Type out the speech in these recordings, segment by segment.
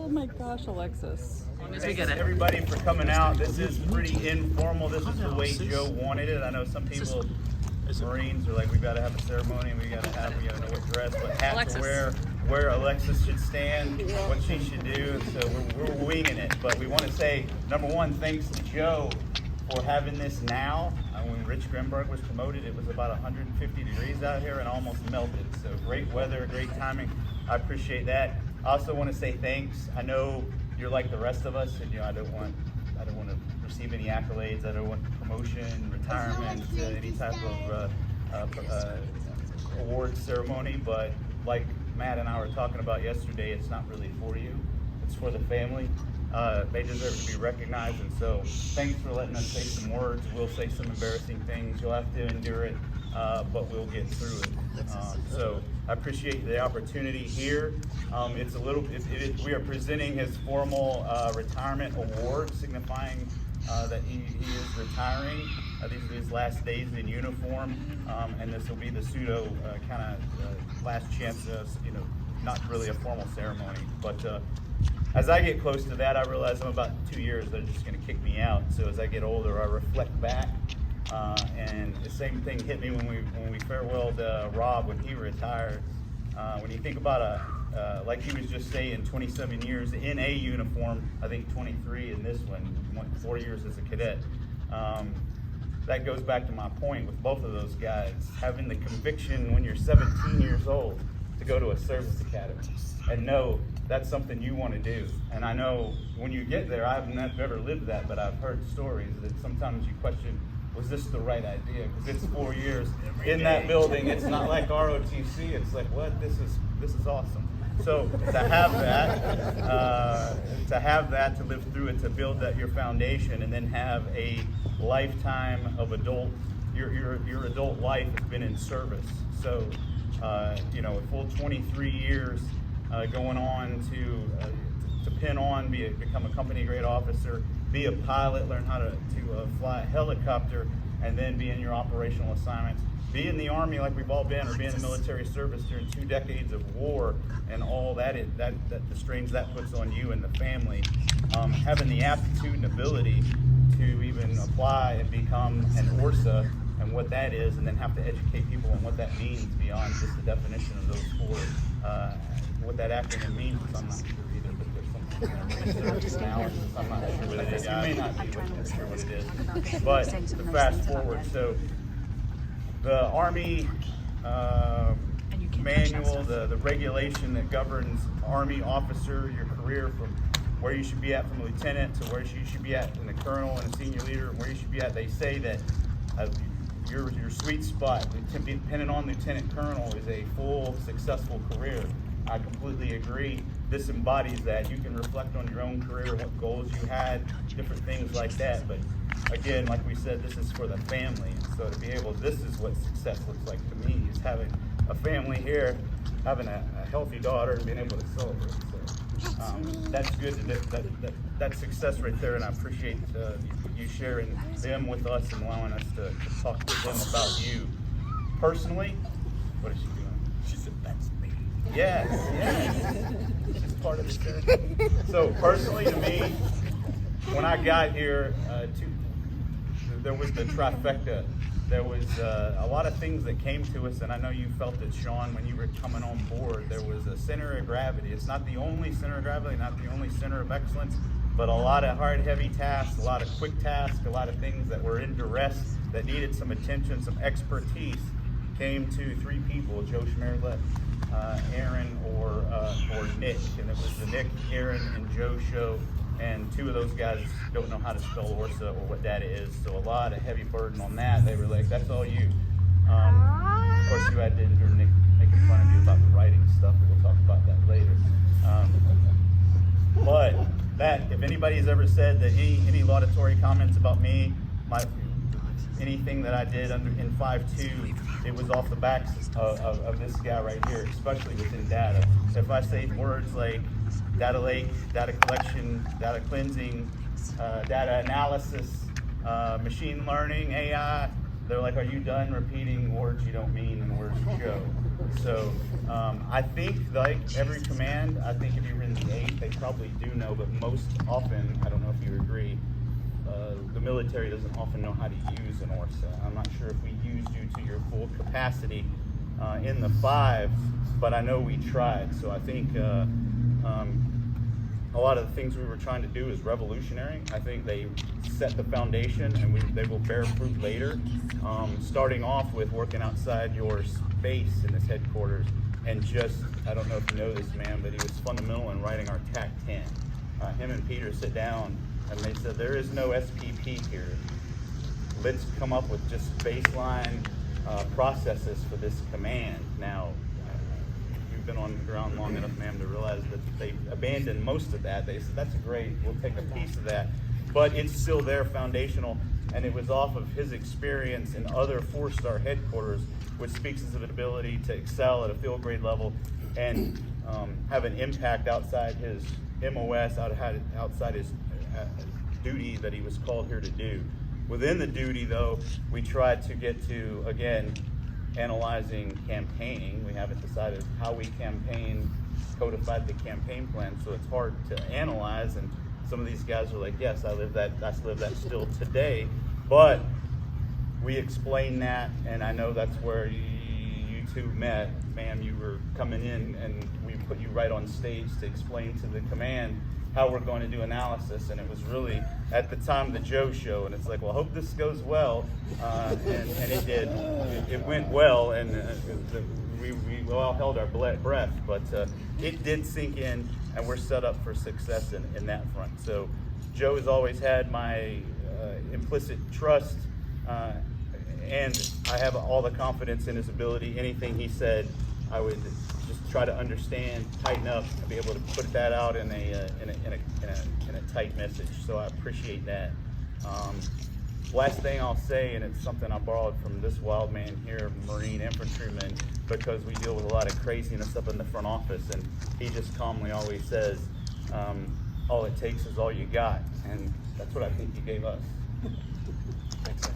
Oh my gosh, Alexis. As long as we Thanks get it. everybody for coming out. This is pretty informal. This is the way Joe wanted it. I know some people, Marines, are like, we got to have a ceremony and we got to know what dress, what hat Alexis. to wear, where Alexis should stand, what she should do. So we're winging it. But we want to say, number one, thanks to Joe for having this now. When Rich Grimberg was promoted, it was about 150 degrees out here and almost melted. So great weather, great timing. I appreciate that. I also want to say thanks. I know you're like the rest of us, and I don't want to receive any accolades. I don't want promotion, retirement, any type of award ceremony. But like Matt and I were talking about yesterday, it's not really for you. It's for the family. They deserve to be recognized, and so thanks for letting us say some words. We'll say some embarrassing things. You'll have to endure it, but we'll get through it. So I appreciate the opportunity here. We are presenting his formal retirement award, signifying that he is retiring. These are his last days in uniform, and this will be the pseudo kind of last chance. Not really a formal ceremony, but. As I get close to that, I realize I'm about 2 years, they're just going to kick me out. So as I get older, I reflect back, and the same thing hit me when we farewelled Rob when he retired. When you think about like he was just saying, 27 years in a uniform, I think 23 in this one, 4 years as a cadet. That goes back to my point with both of those guys, having the conviction when you're 17 years old to go to a service academy and know that's something you want to do. And I know when you get there, I've never lived that, but I've heard stories that sometimes you question, was this the right idea? Because it's 4 years in that building. It's not like ROTC. It's like, what? This is awesome. So to have that, to live through it, to build that your foundation, and then have a lifetime of your adult life has been in service. So a full 23 years. Going on to pin on, become a company grade officer, be a pilot, learn how to fly a helicopter, and then be in your operational assignments. Be in the Army like we've all been, or be in the military service during 2 decades of war, and all that the strains that puts on you and the family. Having the aptitude and ability to even apply and become an ORSA and what that is, and then have to educate people on what that means beyond just the definition of those 4. What that acronym means, I'm not sure either, but there's something analysis, I'm not sure what it is. You may not be sure what it is. But to fast forward, so the Army manual, the regulation that governs Army officer, your career from where you should be at from a lieutenant to where you should be at in the colonel and a senior leader, and where you should be at, they say that your sweet spot, depending on lieutenant colonel, is a full, successful career. I completely agree. This embodies that. You can reflect on your own career, what goals you had, different things like that. But again, like we said, this is for the family. So to be able, this is what success looks like to me, is having a family here, having a healthy daughter, and being able to celebrate. So that's good. That's success right there, and I appreciate you sharing them with us and allowing us to talk to them about you. Personally, what is she doing? She said, that's me. Yes. It's part of the ceremony. So personally, to me, when I got here, there was the trifecta. There was a lot of things that came to us, and I know you felt it, Sean, when you were coming on board. There was a center of gravity. It's not the only center of gravity, not the only center of excellence, but a lot of hard, heavy tasks, a lot of quick tasks, a lot of things that were in duress, that needed some attention, some expertise, came to 3 people, Joe Schmerlet, Aaron, or Nick. And it was the Nick, Aaron, and Joe show. And 2 of those guys don't know how to spell ORSA or what data is, so a lot of heavy burden on that. They were like, that's all you. Of course, you had to endure Nick making fun of you about the writing stuff, but we'll talk about that later. But that, if anybody's ever said that any laudatory comments about me, anything that I did in 5.2, it was off the backs of this guy right here, especially within data. So if I say words like data lake, data collection, data cleansing, data analysis, machine learning, AI, they're like, are you done repeating words you don't mean and words you show? So I think, like every command, I think if you're in the 8th, they probably do know, but most often, I don't know if you agree, the military doesn't often know how to use an ORSA. I'm not sure if we used you to your full capacity in the 5, but I know we tried. So I think a lot of the things we were trying to do is revolutionary. I think they set the foundation, and they will bear fruit later. Starting off with working outside your space in this headquarters, and just, I don't know if you know this man, but he was fundamental in writing our TAC 10. Him and Peter sit down, and they said, there is no SPP here. Let's come up with just baseline processes for this command. Now, you've been on the ground long enough, ma'am, to realize that they abandoned most of that. They said, that's great, we'll take a piece of that. But it's still there, foundational, and it was off of his experience in other 4-star headquarters, which speaks to his ability to excel at a field grade level and have an impact outside his MOS, outside his duty that he was called here to do. Within the duty, though, we tried to get to, again, analyzing campaigning. We haven't decided how we campaign, codified the campaign plan, so it's hard to analyze. And some of these guys are like, yes, I live that still today. But we explained that, and I know that's where you two met. Ma'am, you were coming in, and we put you right on stage to explain to the command how we're going to do analysis, and it was really at the time the Joe show, and it's like, well, I hope this goes well, and it did. It went well, and we all held our breath, but it did sink in, and we're set up for success in that front. So Joe has always had my implicit trust, and I have all the confidence in his ability. Anything he said, I would just try to understand, tighten up, and be able to put that out in a tight message. So I appreciate that. Last thing I'll say, and it's something I borrowed from this wild man here, Marine infantryman, because we deal with a lot of craziness up in the front office, and he just calmly always says, all it takes is all you got, and that's what I think he gave us. Thanks,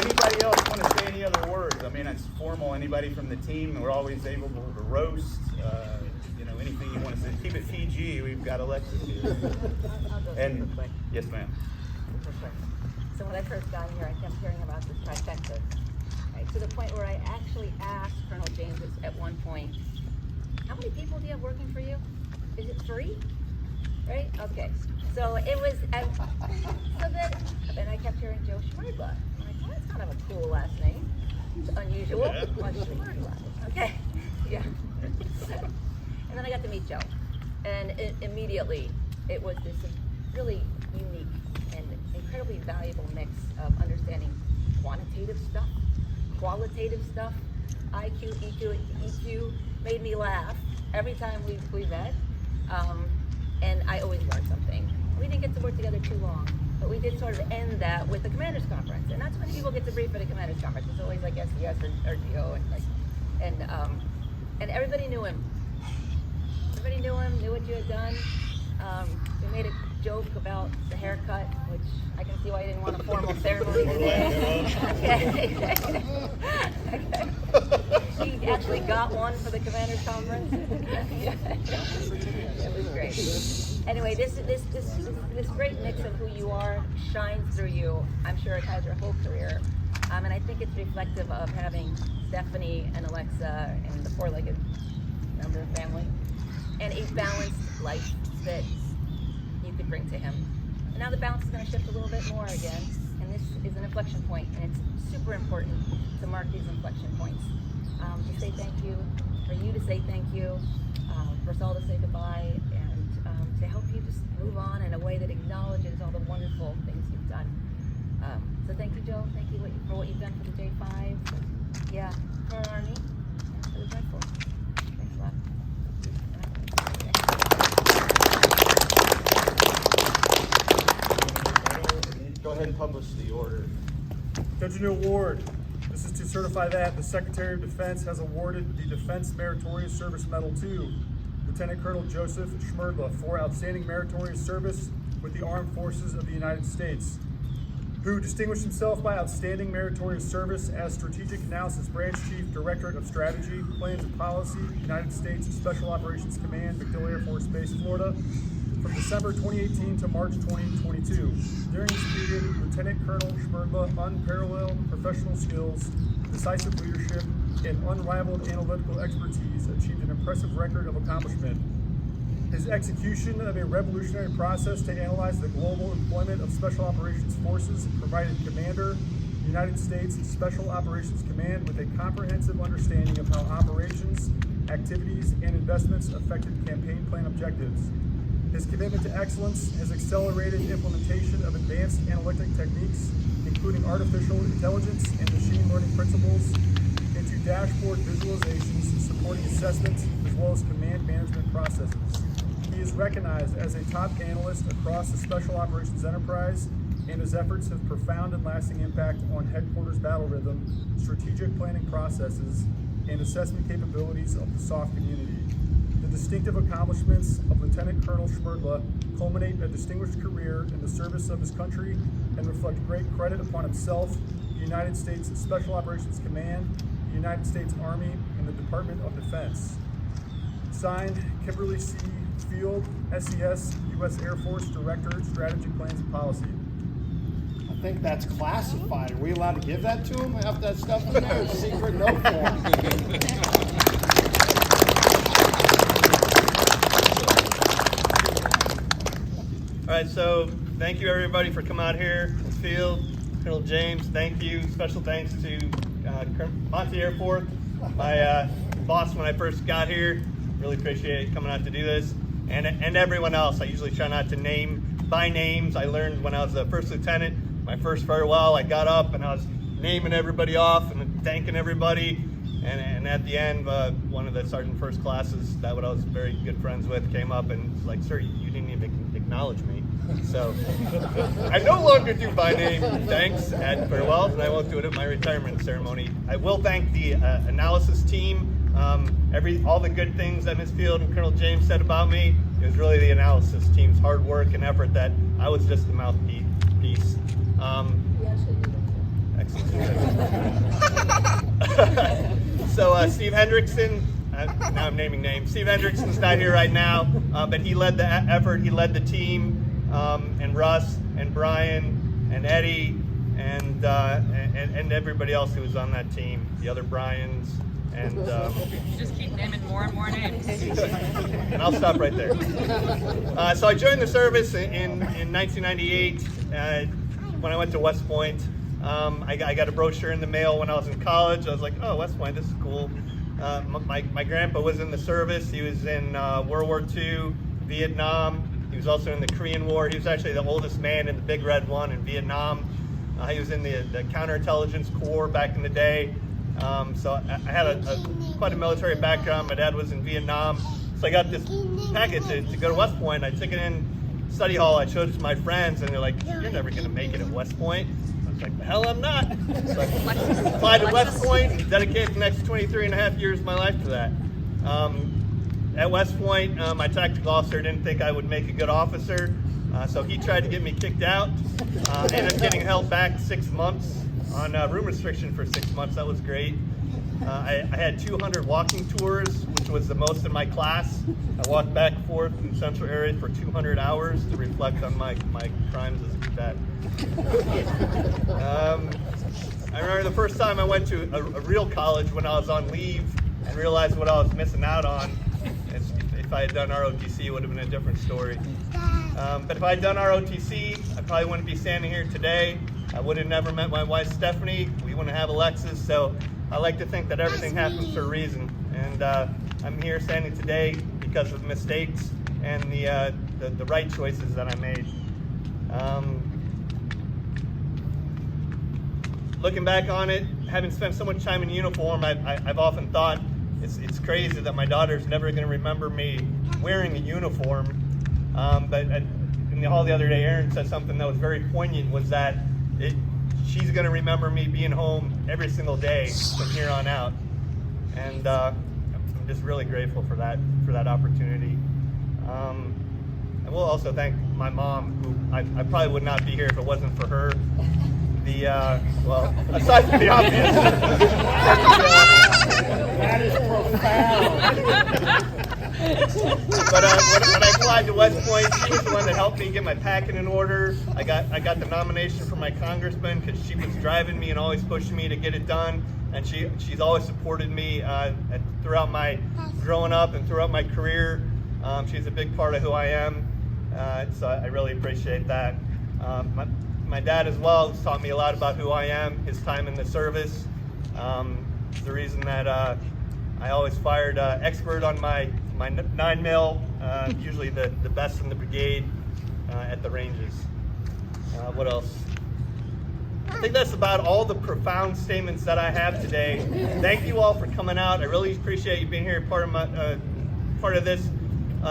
anybody else want to say any other words? I mean, it's formal. Anybody from the team? We're always able to roast. Anything you want to say. Keep it PG. We've got Alexis here. And yes, ma'am. So when I first got here, I kept hearing about this trifecta, right, to the point where I actually asked Colonel James at one point, "How many people do you have working for you? Is it 3? Right? Okay. So it was. Then I kept hearing Joe Schmerdla. I'm like, well, that's kind of a cool last name. It's unusual. Yeah. Schmerdla. Okay. Yeah. And then I got to meet Joe, and immediately it was this really unique and incredibly valuable mix of understanding quantitative stuff, qualitative stuff, IQ, EQ made me laugh every time we met, and I always learned something. We didn't get to work together too long, but we did sort of end that with the Commanders Conference, and that's when people get to brief at a Commanders Conference. It's always like SDS or GO, and everybody knew him. Everybody knew him, knew what you had done. We made a joke about the haircut, which I can see why you didn't want a formal ceremony today. Okay. He actually got one for the Commanders Conference. It was great. Anyway, this great mix of who you are shines through you. I'm sure it has your whole career. And I think it's reflective of having Stephanie and Alexa and the 4-legged member of the family, and a balanced life that you could bring to him. And now the balance is going to shift a little bit more again, and this is an inflection point, and it's super important to mark these inflection points. To say thank you, for you to say thank you, for us all to say goodbye, and to help you just move on in a way that acknowledges all the wonderful things you've done. So thank you, Joe. Thank you for what you've done for the J5. Yeah, for our Army, and for the Joint Force. Thanks a lot. Go ahead and publish the order. Judge New Award. This is to certify that the Secretary of Defense has awarded the Defense Meritorious Service Medal to Lieutenant Colonel Joseph Schmerdla for outstanding meritorious service with the Armed Forces of the United States. who distinguished himself by outstanding meritorious service as Strategic Analysis Branch Chief, Directorate of Strategy, Plans and Policy, United States Special Operations Command, MacDill Air Force Base, Florida, from December 2018 to March 2022. During this period, Lieutenant Colonel Schmerdla unparalleled professional skills, decisive leadership, and unrivaled analytical expertise achieved an impressive record of accomplishment. His execution of a revolutionary process to analyze the global employment of Special Operations Forces provided Commander, United States Special Operations Command with a comprehensive understanding of how operations, activities, and investments affected campaign plan objectives. His commitment to excellence has accelerated implementation of advanced analytic techniques, including artificial intelligence and machine learning principles, into dashboard visualizations supporting assessments as well as command management processes. He is recognized as a top analyst across the Special Operations enterprise, and his efforts have profound and lasting impact on headquarters battle rhythm, strategic planning processes, and assessment capabilities of the SOF community. The distinctive accomplishments of Lieutenant Colonel Schmerdla culminate a distinguished career in the service of his country and reflect great credit upon himself, the United States Special Operations Command, the United States Army, and the Department of Defense. Signed, Kimberly C. Field, SES, U.S. Air Force Director, Strategy, Plans, and Policy. I think that's classified. Are we allowed to give that to him? Half that stuff in there is secret note form. All right, so thank you everybody for coming out here. Field, Colonel James, thank you. Special thanks to Monty Air Force, my boss when I first got here. Really appreciate coming out to do this. And everyone else. I usually try not to name by names. I learned when I was a first lieutenant, my first farewell, I got up and I was naming everybody off and thanking everybody. And at the end, one of the sergeant first classes that I was very good friends with came up and was like, "Sir, you didn't even acknowledge me." So I no longer do by name thanks at farewells, and I won't do it at my retirement ceremony. I will thank the analysis team. All the good things that Ms. Field and Colonel James said about me, it was really the analysis team's hard work and effort that I was just the mouthpiece. Excellent. So Steve Hendrickson, now I'm naming names. Steve Hendrickson's not here right now, but he led the effort. He led the team, and Russ and Brian and Eddie and everybody else who was on that team, the other Brians. And you just keep naming more and more names. and I'll stop right there. So I joined the service in 1998 when I went to West Point. I got a brochure in the mail when I was in college. I was like, oh, West Point, this is cool. My grandpa was in the service. He was in World War II, Vietnam. He was also in the Korean War. He was actually the oldest man in the Big Red One in Vietnam. He was in the counterintelligence corps back in the day. So I had quite a military background. My dad was in Vietnam. So I got this packet to go to West Point. I took it in study hall. I showed it to my friends, and they're like, "You're never going to make it at West Point." I was like, "The hell I'm not." So I applied to West Point, dedicated the next 23 and a half years of my life to that. At West Point, my tactical officer didn't think I would make a good officer, so he tried to get me kicked out. Ended up getting held back 6 months on room restriction for 6 months. That was great. I had 200 walking tours, which was the most in my class. I walked back and forth in central areas for 200 hours to reflect on my crimes as a cadet. I remember the first time I went to a real college when I was on leave and realized what I was missing out on. If I had done ROTC, it would have been a different story. But if I had done ROTC, I probably wouldn't be standing here today. I would have never met my wife, Stephanie. We wouldn't have Alexis. So I like to think that everything happens for a reason. And I'm here standing today because of mistakes and the right choices that I made. Looking back on it, having spent so much time in uniform, I've often thought it's crazy that my daughter's never going to remember me wearing a uniform. But in the hall the other day, Erin said something that was very poignant, was that she's going to remember me being home every single day from here on out. And I'm just really grateful for that opportunity. I will also thank my mom, who I probably would not be here if it wasn't for her. well, aside from the obvious. That is profound. But when I applied to West Point, she was the one that helped me get my packing in order. I got the nomination from my congressman because she was driving me and always pushing me to get it done. And she's always supported me throughout my growing up and throughout my career. She's a big part of who I am. So I really appreciate that. My dad as well has taught me a lot about who I am, his time in the service. The reason that I always fired expert on my 9mm, usually the best in the brigade at the ranges. What else? I think that's about all the profound statements that I have today. Thank you all for coming out. I really appreciate you being here, part of this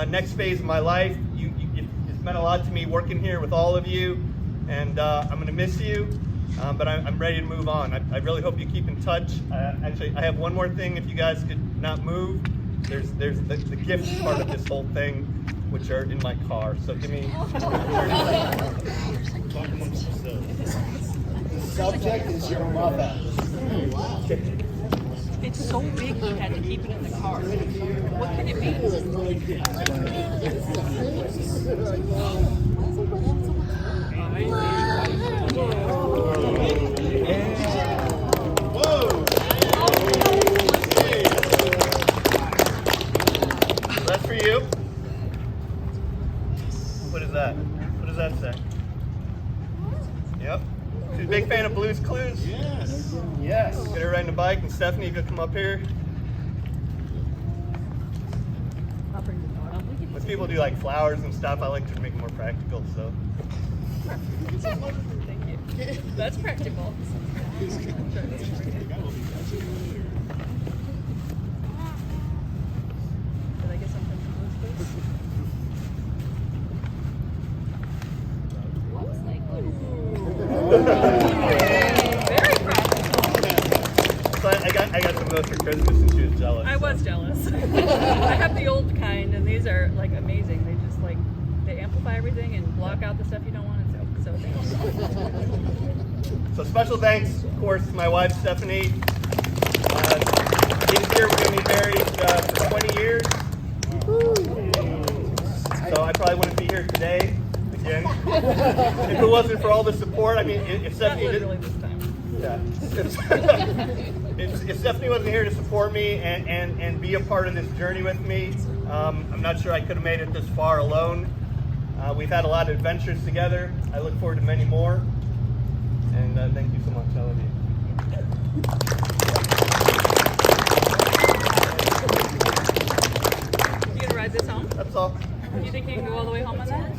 next phase of my life. It's meant a lot to me working here with all of you, and I'm going to miss you. But I'm ready to move on. I really hope you keep in touch. Actually, I have one more thing. If you guys could not move, there's the gift part of this whole thing, which are in my car. So give me 30 seconds. The subject is your mother. It's so big you had to keep it in the car. What can it be? That's for you. What is that? What does that say? Yep. She's a big fan of Blue's Clues. Yes. Yes. Get her riding a bike, and Stephanie, you could come up here. When people do like flowers and stuff, I like to make it more practical. So. Thank you. That's practical. Did I get something from Blue's Clues? Very practical. So I got some of those for Christmas, and she was jealous. I was jealous. I have the old kind, and these are like amazing. They just like they amplify everything and block out the stuff you don't want. So thank you. So special thanks, of course, to my wife Stephanie. This year we're going to be married for 20 years. So I probably wouldn't be here today again if it wasn't for all the support. I mean, if Stephanie Not didn't. literally this time. Yeah. If Stephanie wasn't here to support me and be a part of this journey with me, I'm not sure I could have made it this far alone. We've had a lot of adventures together. I look forward to many more. And thank you so much, all of you. You gonna ride this home? That's all. Do you think you can go all the way home on that?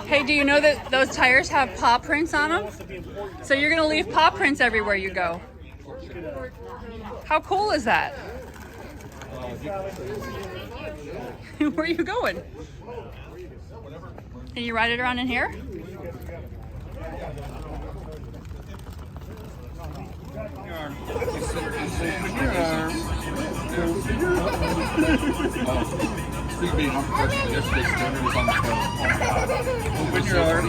Hey, do you know that those tires have paw prints on them? So you're going to leave paw prints everywhere you go. How cool is that? Where are you going? Can you ride it around in here? Please be unprofessional. Yesterday's dinner is on the phone. Open your arm.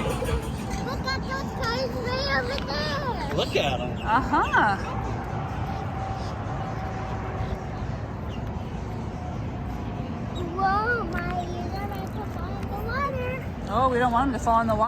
Look at those cars way over there. Look at them. Uh-huh. Whoa, my, you're gonna fall in the water. Oh, we don't want them to fall in the water.